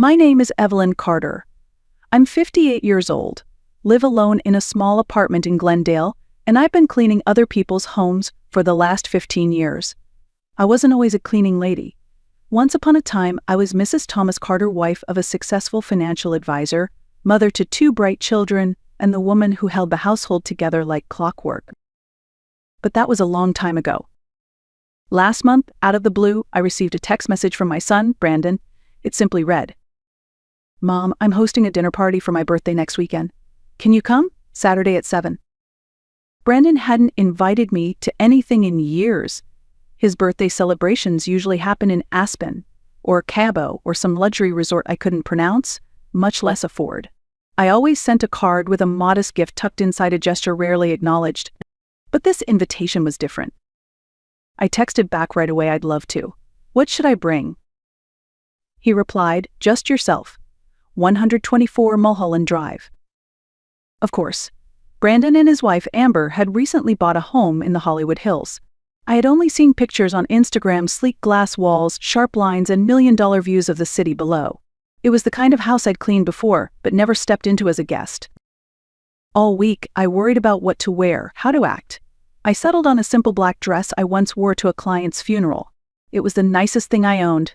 My name is Evelyn Carter. I'm 58 years old, live alone in a small apartment in Glendale, and I've been cleaning other people's homes for the last 15 years. I wasn't always a cleaning lady. Once upon a time, I was Mrs. Thomas Carter, wife of a successful financial advisor, mother to 2 bright children, and the woman who held the household together like clockwork. But that was a long time ago. Last month, out of the blue, I received a text message from my son, Brandon. It simply read, "Mom, I'm hosting a dinner party for my birthday next weekend. Can you come? Saturday at 7. Brandon hadn't invited me to anything in years. His birthday celebrations usually happen in Aspen, or Cabo, or some luxury resort I couldn't pronounce, much less afford. I always sent a card with a modest gift tucked inside, a gesture rarely acknowledged. But this invitation was different. I texted back right away, "I'd love to. What should I bring?" He replied, "Just yourself. 124 Mulholland Drive." Of course, Brandon and his wife Amber had recently bought a home in the Hollywood Hills. I had only seen pictures on Instagram, sleek glass walls, sharp lines, and million-dollar views of the city below. It was the kind of house I'd cleaned before, but never stepped into as a guest. All week, I worried about what to wear, how to act. I settled on a simple black dress I once wore to a client's funeral. It was the nicest thing I owned.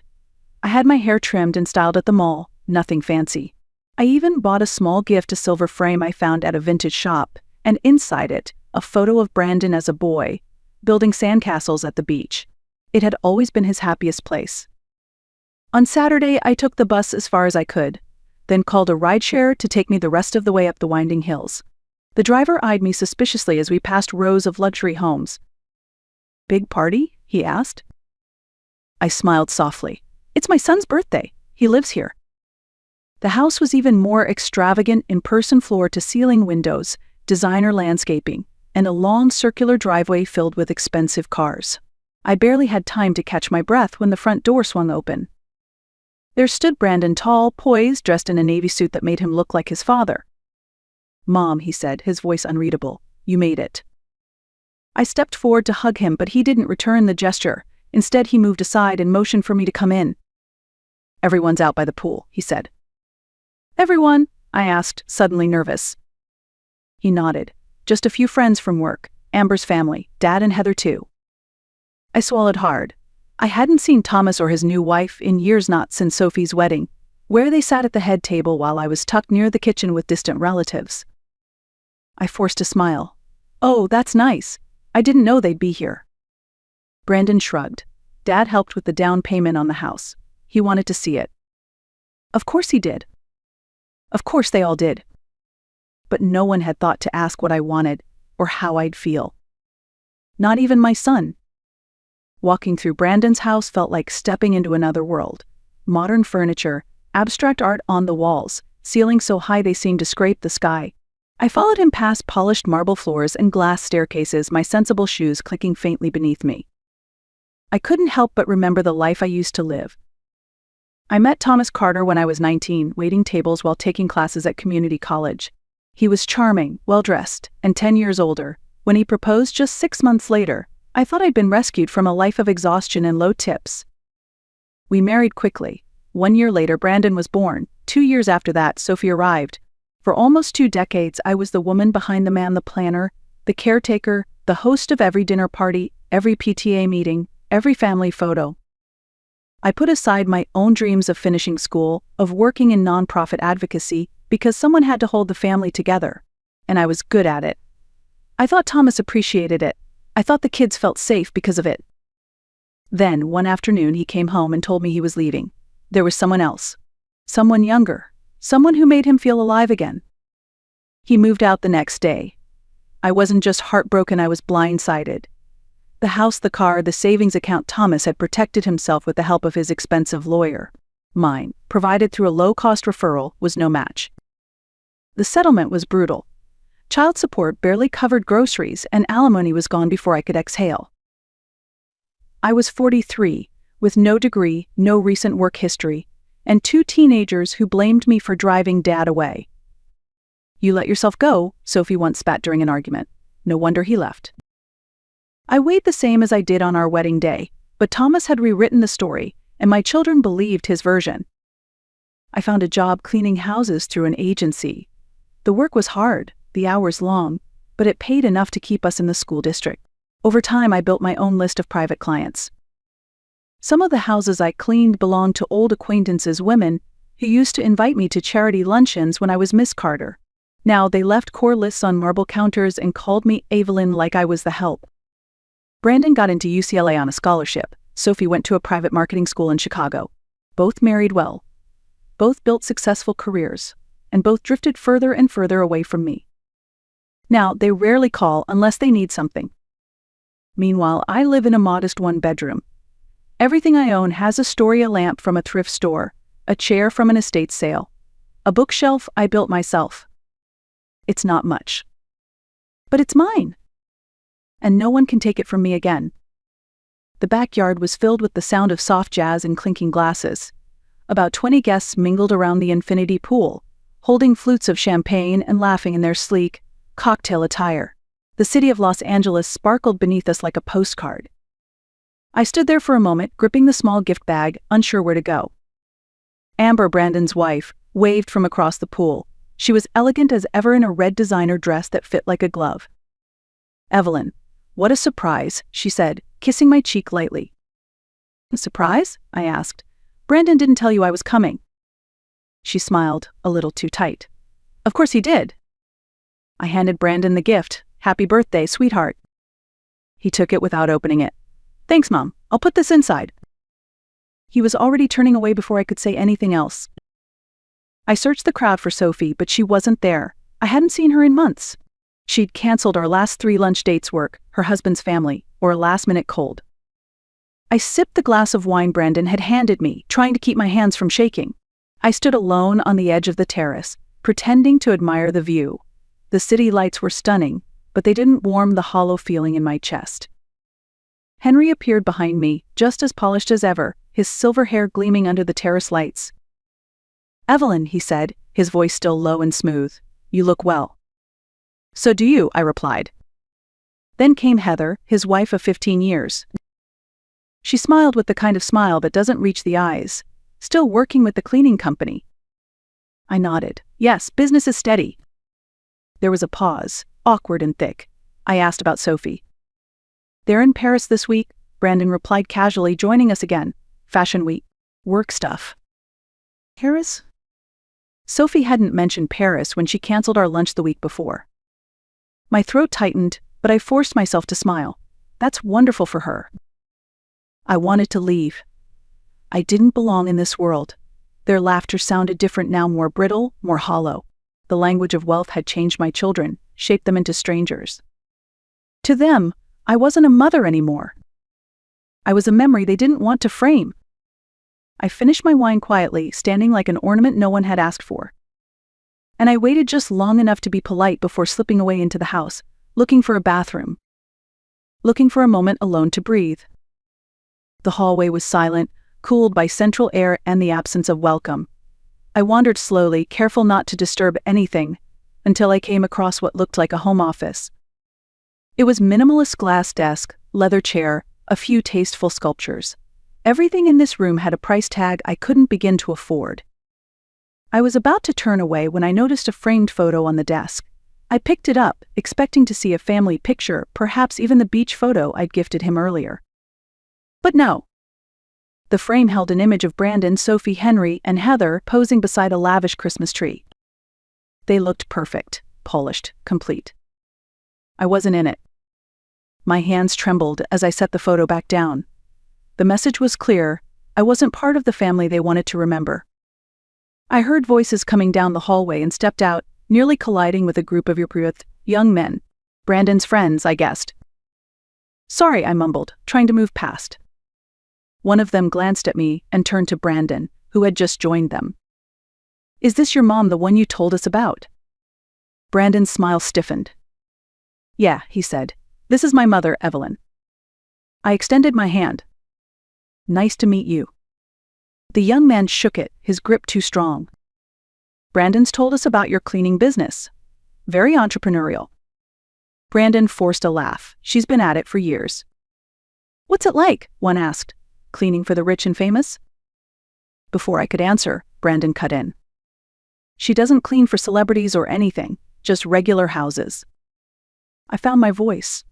I had my hair trimmed and styled at the mall, nothing fancy. I even bought a small gift, a silver frame I found at a vintage shop, and inside it, a photo of Brandon as a boy, building sandcastles at the beach. It had always been his happiest place. On Saturday, I took the bus as far as I could, then called a rideshare to take me the rest of the way up the winding hills. The driver eyed me suspiciously as we passed rows of luxury homes. "Big party?" he asked. I smiled softly. "It's my son's birthday. He lives here." The house was even more extravagant, in-person floor-to-ceiling windows, designer landscaping, and a long circular driveway filled with expensive cars. I barely had time to catch my breath when the front door swung open. There stood Brandon, tall, poised, dressed in a navy suit that made him look like his father. "Mom," he said, his voice unreadable, "you made it." I stepped forward to hug him, but he didn't return the gesture. Instead, he moved aside and motioned for me to come in. "Everyone's out by the pool," he said. "Everyone?" I asked, suddenly nervous. He nodded. "Just a few friends from work, Amber's family, Dad and Heather too." I swallowed hard. I hadn't seen Thomas or his new wife in years, not since Sophie's wedding, where they sat at the head table while I was tucked near the kitchen with distant relatives. I forced a smile. "Oh, that's nice. I didn't know they'd be here." Brandon shrugged. "Dad helped with the down payment on the house. He wanted to see it." Of course he did. Of course they all did. But no one had thought to ask what I wanted or how I'd feel. Not even my son. Walking through Brandon's house felt like stepping into another world. Modern furniture, abstract art on the walls, ceilings so high they seemed to scrape the sky. I followed him past polished marble floors and glass staircases, my sensible shoes clicking faintly beneath me. I couldn't help but remember the life I used to live. I met Thomas Carter when I was 19, waiting tables while taking classes at community college. He was charming, well-dressed, and 10 years older. When he proposed just 6 months later, I thought I'd been rescued from a life of exhaustion and low tips. We married quickly. 1 year later, Brandon was born. 2 years after that, Sophie arrived. For almost 2 decades, I was the woman behind the man, the planner, the caretaker, the host of every dinner party, every PTA meeting, every family photo. I put aside my own dreams of finishing school, of working in nonprofit advocacy, because someone had to hold the family together. And I was good at it. I thought Thomas appreciated it. I thought the kids felt safe because of it. Then, one afternoon, he came home and told me he was leaving. There was someone else. Someone younger. Someone who made him feel alive again. He moved out the next day. I wasn't just heartbroken, I was blindsided. The house, the car, the savings account Thomas had protected himself with the help of his expensive lawyer. Mine, provided through a low-cost referral, was no match. The settlement was brutal. Child support barely covered groceries, and alimony was gone before I could exhale. I was 43, with no degree, no recent work history, and 2 teenagers who blamed me for driving Dad away. "You let yourself go," Sophie once spat during an argument. No wonder he left. I weighed the same as I did on our wedding day, but Thomas had rewritten the story, and my children believed his version. I found a job cleaning houses through an agency. The work was hard, the hours long, but it paid enough to keep us in the school district. Over time, I built my own list of private clients. Some of the houses I cleaned belonged to old acquaintances, women who used to invite me to charity luncheons when I was Miss Carter. Now they left core lists on marble counters and called me Evelyn like I was the help. Brandon got into UCLA on a scholarship. Sophie went to a private marketing school in Chicago. Both married well. Both built successful careers. And both drifted further and further away from me. Now, they rarely call unless they need something. Meanwhile, I live in a modest one-bedroom. Everything I own has a story: a lamp from a thrift store, a chair from an estate sale, a bookshelf I built myself. It's not much. But it's mine. And no one can take it from me again. The backyard was filled with the sound of soft jazz and clinking glasses. About 20 guests mingled around the infinity pool, holding flutes of champagne and laughing in their sleek, cocktail attire. The city of Los Angeles sparkled beneath us like a postcard. I stood there for a moment, gripping the small gift bag, unsure where to go. Amber, Brandon's wife, waved from across the pool. She was elegant as ever in a red designer dress that fit like a glove. "Evelyn, what a surprise," she said, kissing my cheek lightly. "A surprise?" I asked. "Brandon didn't tell you I was coming." She smiled, a little too tight. "Of course he did." I handed Brandon the gift. "Happy birthday, sweetheart." He took it without opening it. "Thanks, Mom. I'll put this inside." He was already turning away before I could say anything else. I searched the crowd for Sophie, but she wasn't there. I hadn't seen her in months. She'd canceled our last 3 lunch dates, work, her husband's family, or a last-minute cold. I sipped the glass of wine Brandon had handed me, trying to keep my hands from shaking. I stood alone on the edge of the terrace, pretending to admire the view. The city lights were stunning, but they didn't warm the hollow feeling in my chest. Henry appeared behind me, just as polished as ever, his silver hair gleaming under the terrace lights. "Evelyn," he said, his voice still low and smooth, "you look well." "So do you," I replied. Then came Heather, his wife of 15 years. She smiled with the kind of smile that doesn't reach the eyes. "Still working with the cleaning company?" I nodded. "Yes, business is steady." There was a pause, awkward and thick. I asked about Sophie. "They're in Paris this week," Brandon replied casually, "joining us again. Fashion week. Work stuff." "Paris?" Sophie hadn't mentioned Paris when she canceled our lunch the week before. My throat tightened, but I forced myself to smile. That's wonderful for her. I wanted to leave. I didn't belong in this world. Their laughter sounded different now, more brittle, more hollow. The language of wealth had changed my children, shaped them into strangers. To them, I wasn't a mother anymore. I was a memory they didn't want to frame. I finished my wine quietly, standing like an ornament no one had asked for. And I waited just long enough to be polite before slipping away into the house, looking for a bathroom. Looking for a moment alone to breathe. The hallway was silent, cooled by central air and the absence of welcome. I wandered slowly, careful not to disturb anything, until I came across what looked like a home office. It was minimalist: glass desk, leather chair, a few tasteful sculptures. Everything in this room had a price tag I couldn't begin to afford. I was about to turn away when I noticed a framed photo on the desk. I picked it up, expecting to see a family picture, perhaps even the beach photo I'd gifted him earlier. But no. The frame held an image of Brandon, Sophie, Henry, and Heather posing beside a lavish Christmas tree. They looked perfect, polished, complete. I wasn't in it. My hands trembled as I set the photo back down. The message was clear: I wasn't part of the family they wanted to remember. I heard voices coming down the hallway and stepped out, nearly colliding with a group of young men. Brandon's friends, I guessed. "Sorry," I mumbled, trying to move past. One of them glanced at me and turned to Brandon, who had just joined them. "Is this your mom, the one you told us about?" Brandon's smile stiffened. "Yeah," he said. "This is my mother, Evelyn." I extended my hand. "Nice to meet you." The young man shook it, his grip too strong. "Brandon's told us about your cleaning business. Very entrepreneurial." Brandon forced a laugh. "She's been at it for years." "What's it like?" one asked. "Cleaning for the rich and famous?" Before I could answer, Brandon cut in. She doesn't clean for celebrities or anything, just regular houses. I found my voice.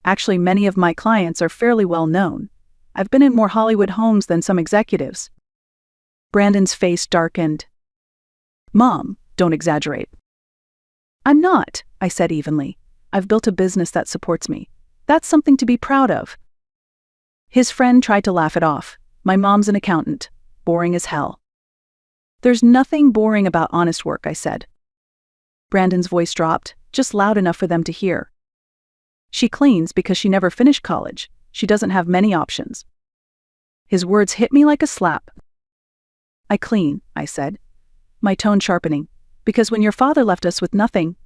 Actually, many of my clients are fairly well known. I've been in more Hollywood homes than some executives. Brandon's face darkened. Mom, don't exaggerate. I'm not, I said evenly. I've built a business that supports me. That's something to be proud of. His friend tried to laugh it off. My mom's an accountant. Boring as hell. There's nothing boring about honest work, I said. Brandon's voice dropped, just loud enough for them to hear. She cleans because she never finished college. She doesn't have many options. His words hit me like a slap. I clean, I said, my tone sharpening, because when your father left us with nothing,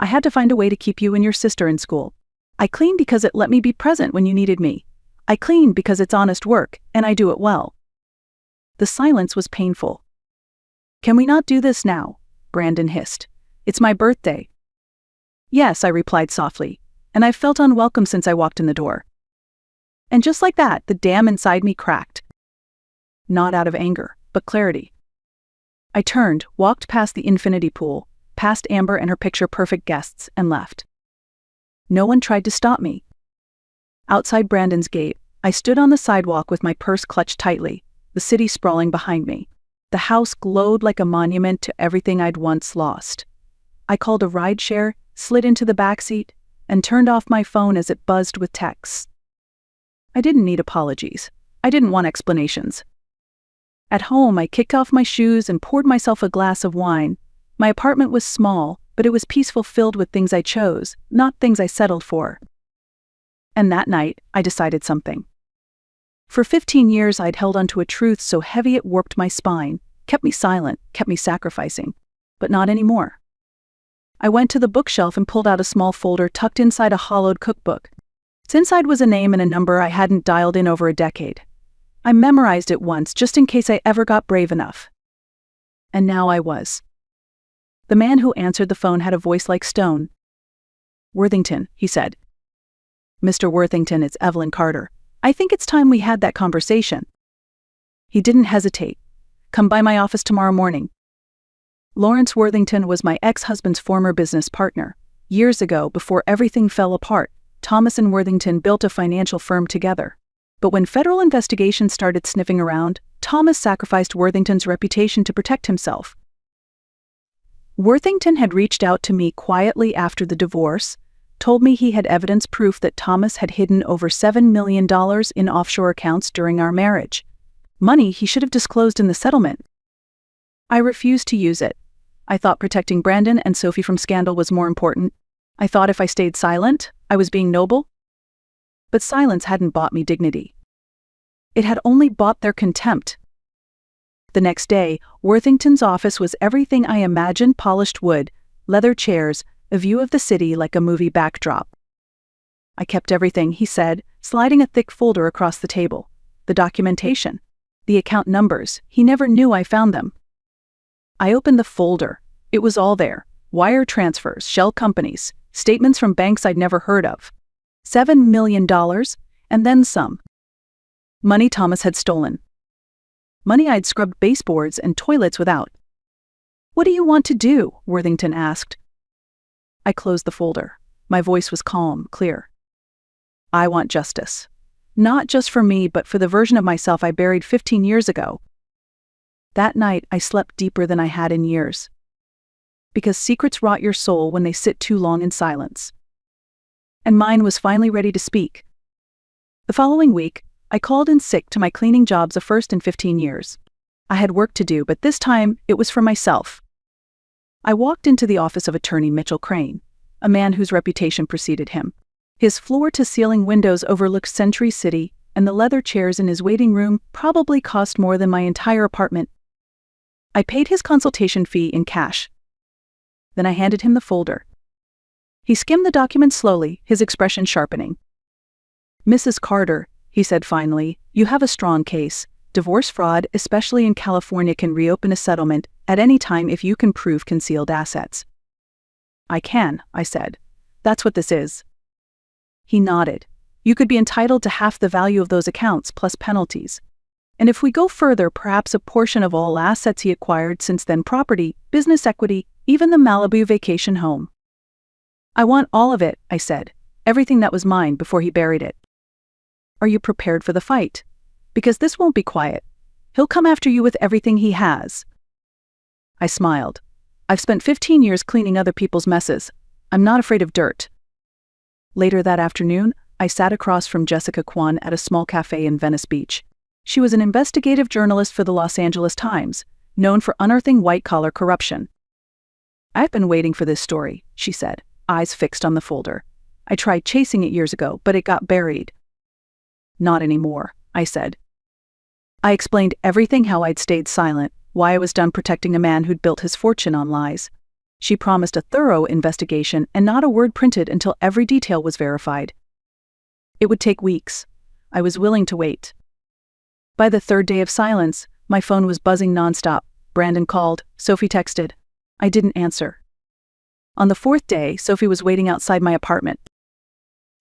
I had to find a way to keep you and your sister in school. I clean because it let me be present when you needed me. I clean because it's honest work, and I do it well. The silence was painful. Can we not do this now? Brandon hissed. It's my birthday. Yes, I replied softly, and I've felt unwelcome since I walked in the door. And just like that, the dam inside me cracked. Not out of anger, but clarity. I turned, walked past the infinity pool, past Amber and her picture-perfect guests, and left. No one tried to stop me. Outside Brandon's gate, I stood on the sidewalk with my purse clutched tightly, the city sprawling behind me. The house glowed like a monument to everything I'd once lost. I called a rideshare, slid into the backseat, and turned off my phone as it buzzed with texts. I didn't need apologies. I didn't want explanations. At home, I kicked off my shoes and poured myself a glass of wine. My apartment was small, but it was peaceful, filled with things I chose, not things I settled for. And that night, I decided something. For 15 years, I'd held onto a truth so heavy it warped my spine, kept me silent, kept me sacrificing. But not anymore. I went to the bookshelf and pulled out a small folder tucked inside a hollowed cookbook. Its inside was a name and a number I hadn't dialed in over a decade. I memorized it once just in case I ever got brave enough. And now I was. The man who answered the phone had a voice like stone. Worthington, he said. Mr. Worthington, it's Evelyn Carter. I think it's time we had that conversation. He didn't hesitate. Come by my office tomorrow morning. Lawrence Worthington was my ex-husband's former business partner. Years ago, before everything fell apart, Thomas and Worthington built a financial firm together. But when federal investigations started sniffing around, Thomas sacrificed Worthington's reputation to protect himself. Worthington had reached out to me quietly after the divorce, told me he had evidence proof that Thomas had hidden over $7 million in offshore accounts during our marriage. Money he should have disclosed in the settlement. I refused to use it. I thought protecting Brandon and Sophie from scandal was more important. I thought if I stayed silent, I was being noble. But silence hadn't bought me dignity. It had only bought their contempt. The next day, Worthington's office was everything I imagined: polished wood, leather chairs, a view of the city like a movie backdrop. I kept everything, he said, sliding a thick folder across the table. The documentation, the account numbers, he never knew I found them. I opened the folder. It was all there. Wire transfers, shell companies, statements from banks I'd never heard of. $7 million, and then some. Money Thomas had stolen. Money I'd scrubbed baseboards and toilets without. What do you want to do? Worthington asked. I closed the folder. My voice was calm, clear. I want justice. Not just for me, but for the version of myself I buried 15 years ago. That night, I slept deeper than I had in years. Because secrets rot your soul when they sit too long in silence. And mine was finally ready to speak. The following week, I called in sick to my cleaning jobs, a first in 15 years. I had work to do, but this time, it was for myself. I walked into the office of attorney Mitchell Crane, a man whose reputation preceded him. His floor-to-ceiling windows overlooked Century City, and the leather chairs in his waiting room probably cost more than my entire apartment. I paid his consultation fee in cash. Then I handed him the folder. He skimmed the document slowly, his expression sharpening. Mrs. Carter, he said finally, you have a strong case. Divorce fraud, especially in California, can reopen a settlement at any time if you can prove concealed assets. I can, I said. That's what this is. He nodded. You could be entitled to half the value of those accounts plus penalties. And if we go further, perhaps a portion of all assets he acquired since then: property, business equity, even the Malibu vacation home. I want all of it, I said. Everything that was mine before he buried it. Are you prepared for the fight? Because this won't be quiet. He'll come after you with everything he has. I smiled. I've spent 15 years cleaning other people's messes. I'm not afraid of dirt. Later that afternoon, I sat across from Jessica Kwan at a small cafe in Venice Beach. She was an investigative journalist for the Los Angeles Times, known for unearthing white-collar corruption. I've been waiting for this story, she said, eyes fixed on the folder. I tried chasing it years ago, but it got buried. Not anymore, I said. I explained everything: how I'd stayed silent, why I was done protecting a man who'd built his fortune on lies. She promised a thorough investigation and not a word printed until every detail was verified. It would take weeks. I was willing to wait. By the third day of silence, my phone was buzzing nonstop. Brandon called, Sophie texted. I didn't answer. On the fourth day, Sophie was waiting outside my apartment.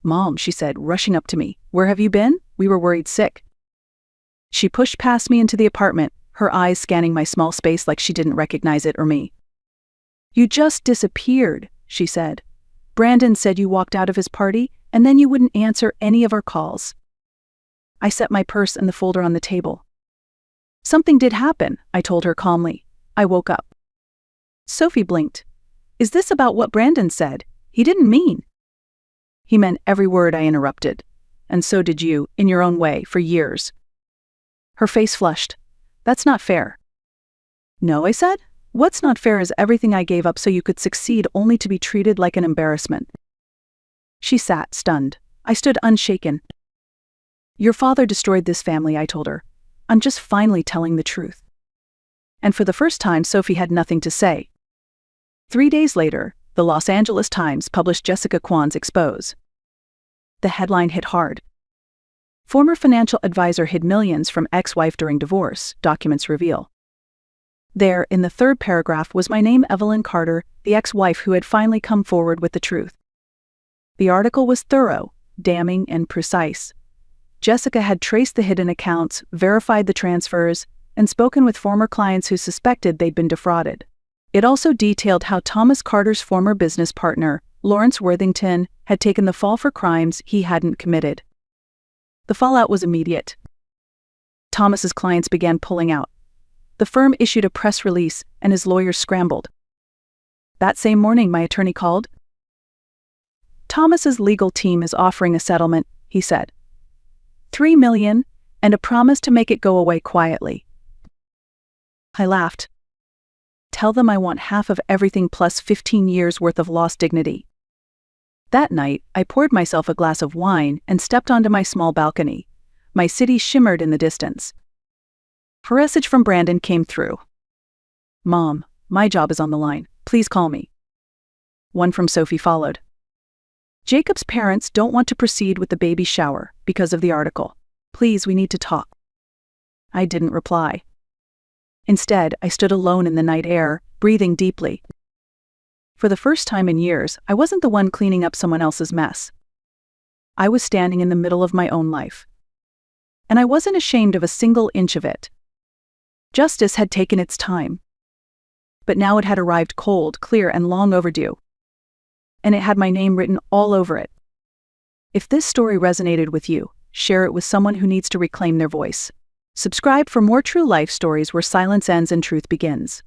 Mom, she said, rushing up to me. Where have you been? We were worried sick. She pushed past me into the apartment, her eyes scanning my small space like she didn't recognize it or me. You just disappeared, she said. Brandon said you walked out of his party, and then you wouldn't answer any of our calls. I set my purse and the folder on the table. Something did happen, I told her calmly. I woke up. Sophie blinked. Is this about what Brandon said? He didn't mean. He meant every word, I interrupted. And so did you, in your own way, for years. Her face flushed. That's not fair. No, I said. What's not fair is everything I gave up so you could succeed, only to be treated like an embarrassment. She sat, stunned. I stood unshaken. Your father destroyed this family, I told her. I'm just finally telling the truth. And for the first time, Sophie had nothing to say. 3 days later, the Los Angeles Times published Jessica Kwan's expose. The headline hit hard. Former financial advisor hid millions from ex-wife during divorce, documents reveal. There, in the third paragraph, was my name, Evelyn Carter, the ex-wife who had finally come forward with the truth. The article was thorough, damning, and precise. Jessica had traced the hidden accounts, verified the transfers, and spoken with former clients who suspected they'd been defrauded. It also detailed how Thomas Carter's former business partner, Lawrence Worthington, had taken the fall for crimes he hadn't committed. The fallout was immediate. Thomas's clients began pulling out. The firm issued a press release, and his lawyers scrambled. That same morning, my attorney called. Thomas's legal team is offering a settlement, he said. $3 million, and a promise to make it go away quietly. I laughed. Tell them I want half of everything plus 15 years worth of lost dignity. That night, I poured myself a glass of wine and stepped onto my small balcony. My city shimmered in the distance. A message from Brandon came through. Mom, my job is on the line. Please call me. One from Sophie followed. Jacob's parents don't want to proceed with the baby shower because of the article. Please, we need to talk. I didn't reply. Instead, I stood alone in the night air, breathing deeply. For the first time in years, I wasn't the one cleaning up someone else's mess. I was standing in the middle of my own life. And I wasn't ashamed of a single inch of it. Justice had taken its time. But now it had arrived cold, clear, and long overdue. And it had my name written all over it. If this story resonated with you, share it with someone who needs to reclaim their voice. Subscribe for more true life stories where silence ends and truth begins.